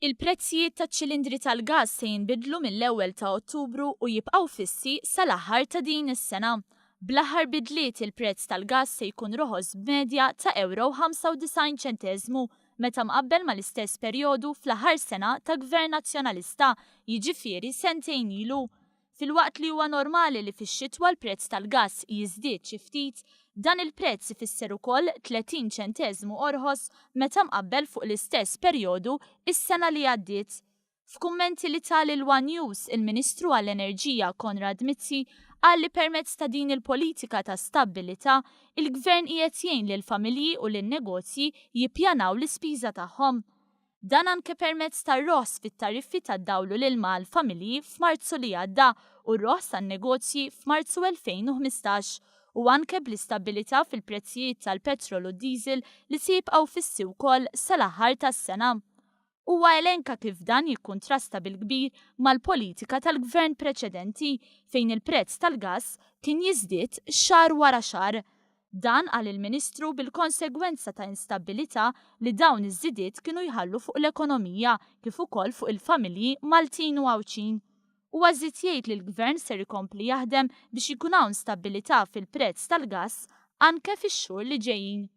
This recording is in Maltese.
Il-prezzijiet taċ-ċilindri tal-gass se jinbidlu mill-1 ta' Ottubru u jibqgħu fissi sal-aħħar ta' din is-sena. Bl-aħħar bidliet il-prezz tal-gass se jkun roħos b'medja ta' €95 meta mqabbel mal-istess perjodu fl-aħħar sena ta' Gvern Nazzjonalista, jiġifieri sentejn ilu. Filwaqt li huwa normali li fix-xitwa l-prezz tal-gass jiżdied xi ftit, dan il-prezz ifisser ukoll 30 ċenteżmu orħos meta mqabbel fuq l-istess perjodu is-sena li għaddiet. F'kummenti li tal il-One News, il-Ministru għall-Enerġija Konrad Mizzi qal li permezz ta' din il-politika ta' stabbilità, il-Gvern qiegħed jgħin lill-familji u lin-negozji jippjanaw l-ispiża tagħhom. Dan anke permezz tar-roħs fit-tariffi tad-dawl u l-ilma għall-familji f'Marzu li għadda u r-roħs tan-negozji f'Marzu 2015 u anke bl-istabbilità fil-prezzijiet tal-petrol u d-diesel li se jibqgħu fissi wkoll sal-aħħar tas-sena. Huwa elenka kif dan jikkuntrasta bil-kbir mal-politika tal-gvern preċedenti fejn il-prezz tal-gass kien jiżdied xahar wara xahar. Dan qal il-Ministru bil-konsegwenza ta' instabbilità li dawn iż-żidiet kienu jħallu fuq l-ekonomija kif ukoll fuq il-familji Maltin u Għawċin. Huwa żied jgħid li l-Gvern ser ikompli jaħdem biex ikun hawn stabbilità fil-prezz tal-gass anke fix-xhur li ġejjin.